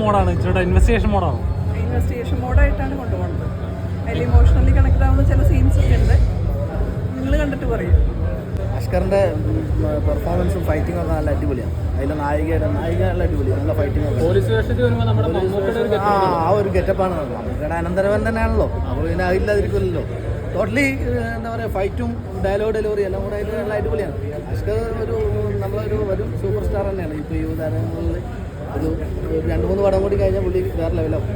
മോഡാണ്, ഇച്ചിരി investigation മോഡാണ്. Investigation മോഡായിട്ടാണ് കൊണ്ടുപോകുന്നത്. അതിൽ ഇമോഷണലി കണക്ട് ആവുന്ന ചില സീൻസ് ഒക്കെ ഉണ്ട്. നിങ്ങൾ കണ്ടിട്ട് പറയും. അഷ്കറിൻ്റെ പെർഫോമൻസും ഫൈറ്റിംഗ് ഒക്കെ നല്ല അടിപൊളിയാണ്. അതിലെ നായിക നല്ല അടിപൊളിയാണ്, നല്ല ഫൈറ്റിംഗ് ഒക്കെ. ആ ഒരു ഗെറ്റപ്പാണ്. നമുക്കടെ അനന്തരവൻ തന്നെയാണല്ലോ, അപ്പോൾ പിന്നെ അതില്ലാതിരിക്കില്ലല്ലോ. ടോട്ടലി എന്താ പറയുക, ഫൈറ്റും ഡയലോഗ് ഡെലിവറി എല്ലാം കൂടെ ആയിട്ട് നല്ല അടിപൊളിയാണ്. അഷ്കർ ഒരു സൂപ്പർ സ്റ്റാർ തന്നെയാണ്. ഇപ്പോൾ ഈ ഉദാഹരണങ്ങളിൽ ഒരു 2-3 പടം കൂടി കഴിഞ്ഞാൽ പുള്ളി വേറെ ലെവലാവും.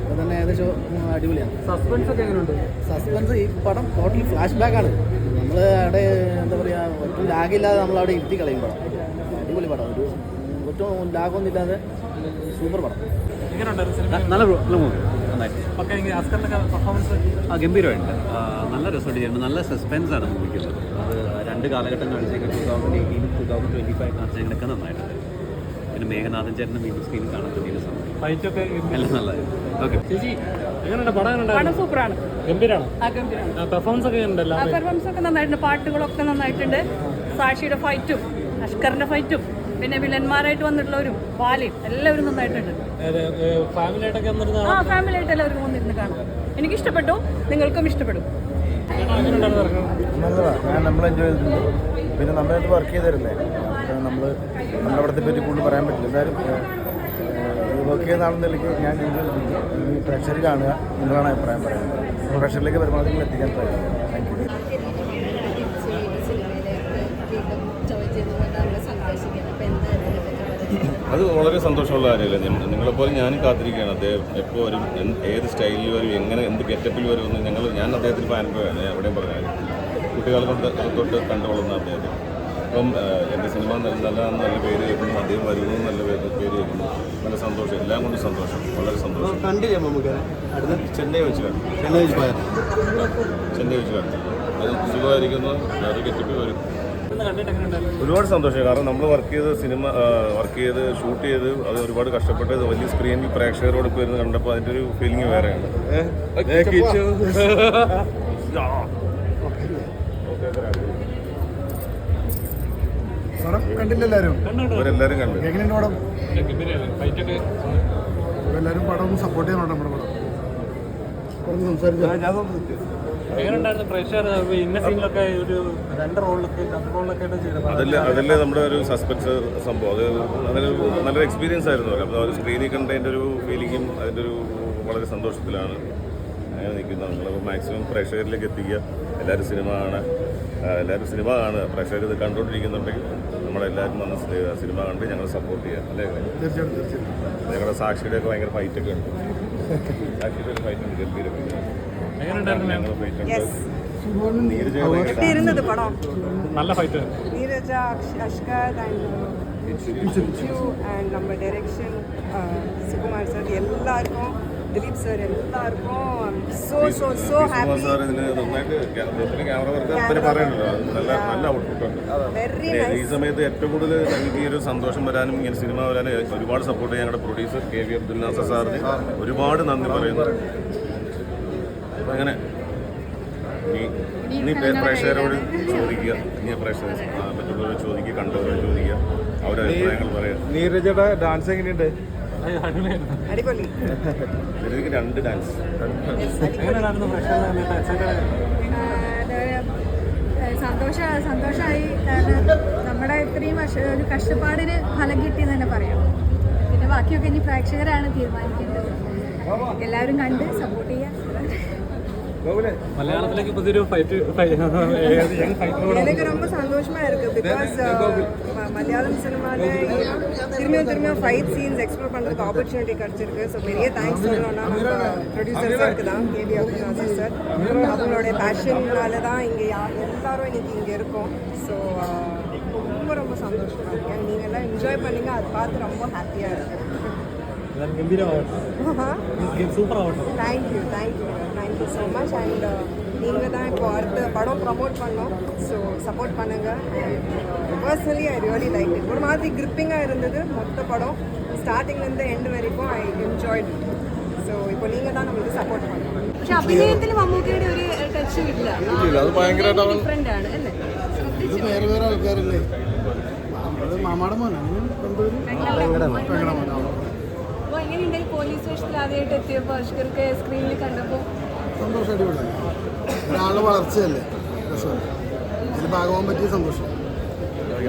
അപ്പോൾ തന്നെ ഏകദേശം അടിപൊളിയാണ്. സസ്പെൻസ് ഒക്കെ എങ്ങനെയുണ്ട്? സസ്പെൻസ് ഈ പടം ടോട്ടലി ഫ്ലാഷ് ബാക്കാണ്. നമ്മൾ അവിടെ എന്താ പറയുക, ഒട്ടും ലാഗില്ലാതെ നമ്മളവിടെ ഇരുത്തി കളയും പടം. അടിപൊളി പടം, ഒട്ടും ലാഗൊന്നും ഇല്ലാതെ സൂപ്പർ പടം. നല്ല മൂവി, നന്നായിട്ട്. ഗംഭീരമായിട്ടുണ്ട്, നല്ല രസമായിട്ട് ചെയ്യുന്നുണ്ട്. നല്ല സസ്പെൻസാണ് മൂവിക്കുള്ളത്. അത് 2 കാലഘട്ടം കാണിച്ചേക്കാൻ 2018, 2025 കാണിച്ചേക്കൊക്കെ നന്നായിട്ടുണ്ട്. പിന്നെ മേഘനാഥൻ ചേട്ടനും വീണ്ടും സ്ക്രീനിൽ കാണാൻ പറ്റിയ സമയം എല്ലാം നല്ലതായിരുന്നു. ഓക്കെ ചേച്ചി, എങ്ങനെയുണ്ട് പടം? പടം സൂപ്പറാണ്, ഗംഭീരാണ്. പെർഫോമൻസ് ഒക്കെ നന്നായിട്ടുണ്ട്. പാട്ടുകളൊക്കെ നന്നായിട്ടുണ്ട്. സാക്ഷിയുടെ ഫൈറ്റും അഷ്കറിന്റെ ഫൈറ്റും പിന്നെ വില്ലന്മാരായിട്ട് വന്നിട്ടുള്ളവരും ബാലിയും എല്ലാവരും നന്നായിട്ടുണ്ട്. ഫാമിലിയായിട്ട് എല്ലാവർക്കും വന്നിരുന്ന് കാണാം. എനിക്കിഷ്ടപ്പെട്ടു, നിങ്ങൾക്കും ഇഷ്ടപ്പെടും. നല്ലതാണ്, ഞാൻ നമ്മൾ എൻജോയ് ചെയ്തിട്ടുണ്ട്. പിന്നെ നമ്മളത് വർക്ക് ചെയ്തതല്ലേ, നമ്മുടെ അവിടത്തെ പറ്റി കൂടുതൽ പറയാൻ പറ്റില്ല. എന്തായാലും വർക്ക് ചെയ്യുന്ന ആണെന്ന നിലയ്ക്ക് ഞാൻ ഈ പ്രഷർ കാണുക, നിങ്ങളാണ് അഭിപ്രായം പറയുന്നത്. പ്രഷറിലേക്ക് പരമാവധി എത്തിക്കാൻ സാധിക്കും. Thank you. അത് വളരെ സന്തോഷമുള്ള കാര്യമല്ല. നിങ്ങളെപ്പോലെ ഞാനും കാത്തിരിക്കുകയാണ്. അദ്ദേഹം എപ്പോൾ വരും, ഏത് സ്റ്റൈലിൽ വരും, എന്ത് ഗെറ്റപ്പിൽ വരുമെന്ന് ഞാൻ അദ്ദേഹത്തിന് ഫാൻബോയാണ്. എവിടെയും പറഞ്ഞാൽ കുട്ടികളെ തൊട്ട് കണ്ടുകൊള്ളുന്ന അദ്ദേഹത്തെ. അപ്പം എൻ്റെ സിനിമ നല്ല പേര് കേൾക്കുന്നു, അദ്ദേഹം വരുന്നു നല്ല പേര് കേൾക്കുന്നു. നല്ല സന്തോഷം, എല്ലാം കൊണ്ടും സന്തോഷം, വളരെ സന്തോഷം. കണ്ടില്ല നമുക്ക് അടുത്ത ചെന്നൈ വെച്ച് കാണും. ചെന്നൈ വെച്ച് കാണും. അത് സുഖമായിരിക്കുന്നു, വേറെ ഗെറ്റപ്പിൽ വരും. ഒരുപാട് സന്തോഷം. കാരണം നമ്മൾ വർക്ക് ചെയ്ത് ഷൂട്ട് ചെയ്ത് അത് ഒരുപാട് കഷ്ടപ്പെട്ട് വലിയ സ്ക്രീനിൽ പ്രേക്ഷകരോട് വരുന്ന കണ്ടപ്പോൾ അതിൻ്റെ ഒരു ഫീലിംഗ് വേറെയാണ്. കണ്ടില്ലെല്ലാവരും ഇവരെല്ലാവരും കണ്ടു. എങ്ങനെയുണ്ട് പടം? എല്ലാവരും പടം ഒന്ന് സപ്പോർട്ട് ചെയ്യണോട്ടോ. നമ്മുടെ പടം കുറഞ്ഞ് സംസാരിച്ചു. അതല്ലേ നമ്മുടെ ഒരു സസ്പെൻസ് സംഭവം. അത് നല്ലൊരു എക്സ്പീരിയൻസ് ആയിരുന്നു. അപ്പോൾ ഒരു സ്ക്രീനിൽ കണ്ടതിൻ്റെ ഒരു ഫീലിങ്ങും അതിൻ്റെ ഒരു വളരെ സന്തോഷത്തിലാണ് അങ്ങനെ നിൽക്കുന്നത്. നമ്മൾ മാക്സിമം പ്രേക്ഷകരിലേക്ക് എത്തിക്കുക. എല്ലാവരും സിനിമ കാണുക. പ്രേക്ഷകർ ഇത് കണ്ടുകൊണ്ടിരിക്കുന്നുണ്ടെങ്കിൽ നമ്മളെല്ലാവരും വന്ന് സിനിമ കണ്ട് ഞങ്ങൾ സപ്പോർട്ട് ചെയ്യുക. അല്ലേ? തീർച്ചയായിട്ടും. ഞങ്ങളുടെ സാക്ഷിയുടെയൊക്കെ ഭയങ്കര ഫൈറ്റൊക്കെ ഉണ്ട്. സാക്ഷിയുടെ ഒരു ഫൈറ്റുണ്ട്, ഗംഭീരം. ഞങ്ങൾ ഫൈറ്റുണ്ട്. നല്ല ഫൈറ്റ്. നീരജ, അഷ്കർ ആൻഡ് നമ്മുടെ ഡയറക്ഷൻ സുകുമാർ സാർ, എല്ലാവർക്കും, ദിലീപ് സാർ, എല്ലാവർക്കും സോ ഹാപ്പി. നല്ല ഔട്ട്പുട്ടുണ്ട്. ഈ സമയത്ത് ഏറ്റവും കൂടുതൽ ഞങ്ങൾക്ക് ഈ ഒരു സന്തോഷം വരാനും ഇങ്ങനെ സിനിമ വരാനും ഒരുപാട് സപ്പോർട്ട് ചെയ്യാൻ ഞങ്ങളുടെ പ്രൊഡ്യൂസർ KV അബ്ദുൽ നാസർ സാറിന് ഒരുപാട് നന്ദി പറയുന്നു. അപ്പം അങ്ങനെ ഇനി പ്രേക്ഷകരോട് ചോദിക്കുക, മറ്റുള്ളവരോട് ചോദിക്കുക, കണ്ടവരോട് ചോദിക്കുക, അവരുടെ അഭിപ്രായങ്ങൾ പറയാം. നീരജയുടെ ഡാൻസ് എങ്ങനെയുണ്ട്? അടിപൊളി. 2 ഡാൻസ്. സന്തോഷമായി. കാരണം നമ്മുടെ ഇത്രയും ഒരു കഷ്ടപ്പാടിന് ഫലം കിട്ടിയെന്ന് തന്നെ പറയാം. പിന്നെ ബാക്കിയൊക്കെ ഇനി പ്രേക്ഷകരാണ് തീരുമാനിക്കേണ്ടത്. എല്ലാവരും കണ്ട് സപ്പോർട്ട് ചെയ്യാം. മലയാളത്തിലേക്ക് പുതിയൊരു ഫൈറ്റ് எனக்கு ரொம்ப சந்தோஷமா இருக்கு. பிகாஸ் மலையாளம் சினிமாவில் திரும்பியும் ஃபைட் சீன்ஸ் எக்ஸ்ப்ளோர் பண்ணுறதுக்கு ஆப்பர்ச்சுனிட்டி கிடச்சிருக்கு. ஸோ பெரிய தேங்க்ஸ் சொல்லணும்னா நம்ம ப்ரொடியூசர்ஸுக்கு தான், KV அப்துல் நாசர் சார். அவங்களோட பேஷன்னால தான் இங்கே எல்லாரும் இன்னைக்கு இங்கே இருக்கோம். ஸோ ரொம்ப சந்தோஷமாக இருக்கேன். நீங்கள் எல்லாம் என்ஜாய் பண்ணுங்க, அதை பார்த்து ரொம்ப ஹாப்பியாக இருக்கேன். Thank you so much. அண்ட் நீங்கள் தான் இப்போ அடுத்த படம் ப்ரமோட் பண்ணோம். ஸோ சப்போர்ட் பண்ணுங்கள். Personally I really like it. ஒரு மாதிரி கிரிப்பிங்காக இருந்தது மொத்த படம், ஸ்டார்டிங்லேருந்து எண்ட் வரைக்கும். I enjoyed. ஸோ இப்போ நீங்கள் தான் நம்மளுக்கு സപ്പോർട്ട് பண்ணணும். പക്ഷെ അഭിനയത്തിൽ മമ്മൂക്കയുടെ ഒരു ടച്ച് ഇല്ല. അത് ഭയങ്കരമായിട്ട് ഡിഫറെൻ്റ് ആണ് അല്ലേ? ഇത് വേറെ ആൾക്കാരല്ലേ? മാമാടെ മോനാണ്. ഭയങ്കര എങ്ങനെയുണ്ടായി പോലീസ് സ്റ്റേഷനിൽ ആദ്യമായിട്ട് എത്തിയപ്പോൾ അഷ്കർക്ക് സ്ക്രീനിൽ കണ്ടപ്പോൾ? സന്തോഷമായിട്ട് വിടാം. ഒരാളുടെ വളർച്ചയല്ലേ രസമാണ്. ഇതിൽ ഭാഗമാകാൻ പറ്റിയ സന്തോഷം.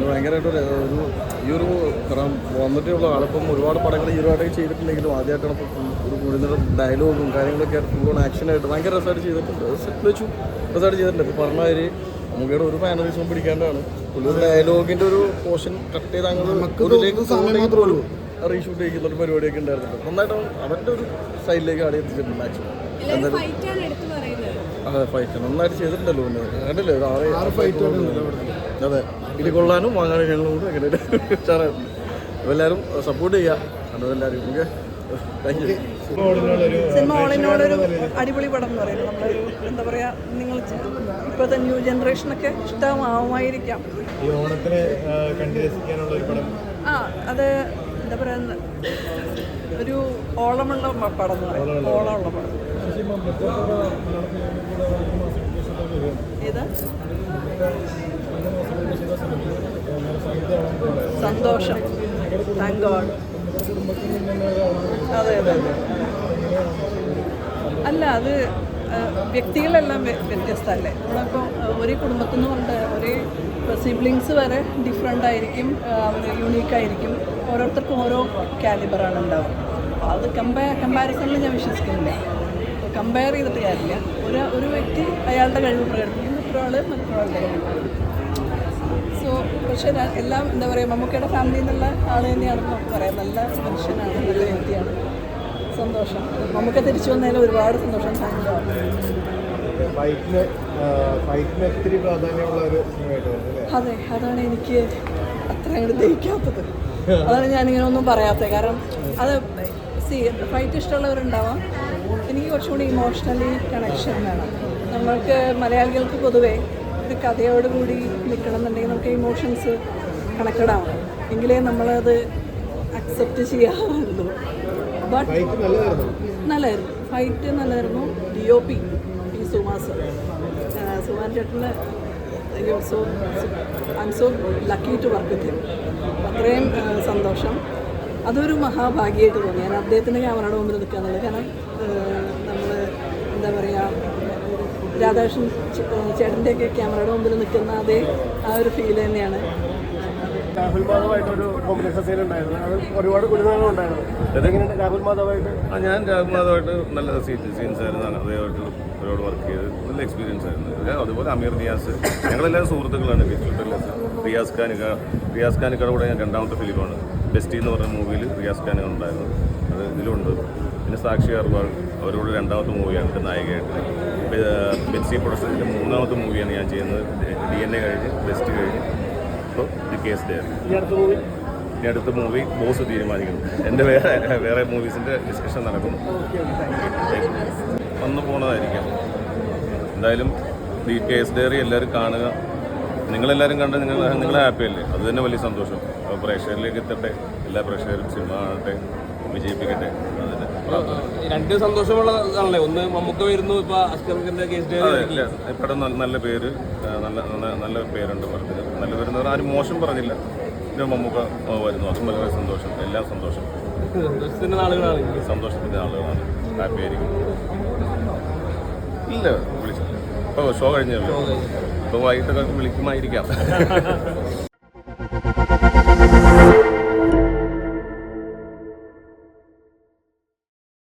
ഭയങ്കരമായിട്ട് ഈ ഒരു കാരണം വന്നിട്ടുള്ള ആളിപ്പം ഒരുപാട് പടങ്ങൾ ഹീറോയായിട്ട് ചെയ്തിട്ടുണ്ടെങ്കിലും ആദ്യമായിട്ടാണ് ഇപ്പം ഒരു കൂടുതൽ ഡയലോഗും കാര്യങ്ങളൊക്കെ ഫുൾ ആക്ഷനായിട്ട് ഭയങ്കര രസമായിട്ട് ചെയ്തിട്ടുണ്ട്. സെറ്റ് വെച്ചു രസമായിട്ട് ചെയ്തിട്ടുണ്ട്. ഇപ്പോൾ പറഞ്ഞ കാര്യം നമുക്കിവിടെ ഒരു മാനറിസം പിടിക്കാണ്ടാണ് ഒരു ഡയലോഗിൻ്റെ ഒരു പോർഷൻ കട്ട് ചെയ്ത് അങ്ങനെ റീഷൂട്ട് ചെയ്യുന്ന ഒരു പരിപാടിയൊക്കെ ഉണ്ടായിരുന്നുണ്ട്. നന്നായിട്ട് അവൻ്റെ ഒരു സൈഡിലേക്ക് ആടി എത്തിച്ചിട്ടുണ്ട് മാക്സിമം. അതെ ഫൈറ്റ് നന്നായിട്ട് ചെയ്തിട്ടുണ്ടല്ലോ. പിന്നെ കണ്ടില്ലേ 6 ഫൈറ്റ്. അതെ ഇത് കൊള്ളാനും വാങ്ങാനും ഞങ്ങളും കൂടെ അങ്ങനെ ഉഷാറായിട്ടുണ്ട്. അപ്പോൾ എല്ലാവരും സപ്പോർട്ട് ചെയ്യുക. കണ്ടതെല്ലാവരും ഓക്കെ താങ്ക് യു. സിനിമ ഓളിനോടൊരു അടിപൊളി പടം എന്ന് പറയുന്നത് നമ്മളൊരു എന്താ പറയുക, നിങ്ങൾ ഇപ്പോഴത്തെ ന്യൂ ജനറേഷനൊക്കെ ഇഷ്ടമാവുമായിരിക്കാം. ഈ ഓണത്തിന് കണ്ടുരസിക്കാനുള്ള ഒരു പടം. അത് എന്താ പറയുക, ഒരു ഓളമുള്ള പടം എന്ന് പറയും. ഓളമുള്ള പടം. ഏതാ? സന്തോഷം. Thank God. അതെ അതെ അതെ. അല്ല അത് വ്യക്തികളെല്ലാം വ്യത്യസ്തമല്ലേ. നമ്മളിപ്പോൾ ഒരേ കുടുംബത്തിൽ നിന്ന് പറഞ്ഞിട്ട് ഒരേ സിബ്ലിങ്സ് വരെ ഡിഫറെൻ്റ് ആയിരിക്കും, അവർ യൂണീക്കായിരിക്കും. ഓരോരുത്തർക്കും ഓരോ കാലിബറാണ് ഉണ്ടാവുക. അത് കമ്പാരിസണിൽ ഞാൻ വിശ്വസിക്കുന്നില്ല. കമ്പയർ ചെയ്തിട്ട് കാര്യമില്ല. ഒരു വ്യക്തി അയാളുടെ കഴിവ് പ്രകടിപ്പിക്കും, മറ്റൊരാളുടെ കഴിവ്. സോ പക്ഷേ എല്ലാം എന്താ പറയുക, മമ്മൂക്കയുടെ ഫാമിലിയിൽ നിന്നുള്ള ആൾ തന്നെയാണ് നമുക്ക് പറയാം. നല്ല മനുഷ്യനാണ്, നല്ല വ്യക്തിയാണ്. സന്തോഷം. മമ്മൂക്ക തിരിച്ചു വന്നതിൽ ഒരുപാട് സന്തോഷം. അതെ, അതാണ് എനിക്ക് അത്ര അങ്ങോട്ട് ദഹിക്കാത്തത്. അതാണ് ഞാനിങ്ങനെ ഒന്നും പറയാത്തത്. കാരണം അത് ഫൈറ്റ് ഇഷ്ടമുള്ളവരുണ്ടാവാം. എനിക്ക് കുറച്ചുകൂടി ഇമോഷണലി കണക്ഷൻ വേണം. നമ്മൾക്ക് മലയാളികൾക്ക് പൊതുവേ ഒരു കഥയോടുകൂടി നിൽക്കണം എന്നുണ്ടെങ്കിൽ നമുക്ക് ഇമോഷൻസ് കണക്റ്റഡ് ആവണം, എങ്കിലേ നമ്മളത് അക്സെപ്റ്റ് ചെയ്യാറുള്ളൂ. ബട്ട് നല്ലതായിരുന്നു, ഫൈറ്റ് നല്ലതായിരുന്നു. DOP ഈ സുമാൻ ചേട്ടന് I am so lucky to work with him. അത്രയും സന്തോഷം. അതൊരു മഹാഭാഗ്യമായിട്ട് തോന്നി. ഞാൻ അദ്ദേഹത്തിൻ്റെ ക്യാമറയുടെ മുമ്പിൽ നിൽക്കാന്നുള്ളത്. കാരണം നമ്മൾ എന്താ പറയുക, രാധാകൃഷ്ണൻ ചേട്ടൻ്റെയൊക്കെ ക്യാമറയുടെ മുമ്പിൽ നിൽക്കുന്ന അതേ ആ ഒരു ഫീൽ തന്നെയാണ്. രാഹുൽ മാധവായിട്ടൊരു കോമ്പിനേഷൻ സീൻ ഉണ്ടായിരുന്നു. അത് ഒരുപാട് കുരുന്നുകളും ഉണ്ടായിരുന്നു. അതെങ്ങനെയാണ് രാഹുൽ മാധവായിട്ട്? ഞാൻ രാഹുൽ മാധവായിട്ട് നല്ല സീൻസ് ആയിരുന്നു. അദ്ദേഹമായിട്ട് ഒരുപാട് വർക്ക് ചെയ്ത് നല്ല എക്സ്പീരിയൻസ് ആയിരുന്നു. അതുപോലെ അമീർ നിയാസ്, ഞങ്ങളെല്ലാവരും സുഹൃത്തുക്കളാണ്. റിയാസ് ഖാനിക്കയുടെ കൂടെ ഞാൻ രണ്ടാമത്തെ ഫിലിമാണ് ബെസ്റ്റി എന്ന് പറഞ്ഞ മൂവിയിൽ റിയാസ് ഖാൻ ഉണ്ടായിരുന്നു. അത് ഇതിലുണ്ട്. പിന്നെ സാക്ഷി അർവാൾ അവരോട് രണ്ടാമത്തെ മൂവിയാണ് എൻ്റെ നായികയായിട്ട്. ബെൻസി പ്രൊഡക്ഷൻ്റെ മൂന്നാമത്തെ മൂവിയാണ് ഞാൻ ചെയ്യുന്നത്. DNA കഴിഞ്ഞ് ബെസ്റ്റ് കഴിഞ്ഞ് ഇപ്പോൾ ദി കേസ് ഡേ. ഇനി അടുത്ത മൂവി ബോസ് തീരുമാനിക്കുന്നു. എൻ്റെ വേറെ മൂവീസിൻ്റെ ഡിസ്കഷൻ നടക്കുന്നു. വന്നു പോണതായിരിക്കാം. എന്തായാലും ദി കേസ് ഡയറി എല്ലാവരും കാണുക. നിങ്ങളെല്ലാവരും കണ്ട് നിങ്ങൾ ഹാപ്പി അല്ലേ? അത് തന്നെ വലിയ സന്തോഷം. അപ്പോൾ പ്രേക്ഷകരിലേക്ക് എത്തട്ടെ. എല്ലാ പ്രേക്ഷകരും സിനിമ കാണട്ടെ, വിജയിപ്പിക്കട്ടെ. അതിന് രണ്ട് സന്തോഷമുള്ളതാണല്ലേ. ഒന്ന് മമ്മൂക്ക വരുന്നു, ഇപ്പോൾ അഷ്കറിന്റെ കേസ്. ഇല്ല, ഇപ്പോഴും നല്ല പേര്, നല്ല പേരുണ്ട് പടത്തിന്. നല്ല പേരെന്ന് പറഞ്ഞാൽ ആരും മോശം പറഞ്ഞില്ല. പിന്നെ മമ്മൂക്ക വരുന്നു, അതും വളരെ സന്തോഷം. എല്ലാം സന്തോഷം. സന്തോഷത്തിൻ്റെ നാളുകളാണ്. ഹാപ്പി ആയിരിക്കും. ഇല്ല, വിളിച്ചില്ല. ഇപ്പോൾ ഷോ കഴിഞ്ഞല്ലോ. ഇപ്പോൾ വൈകിട്ടൊക്കെ വിളിക്കുമായിരിക്കാം.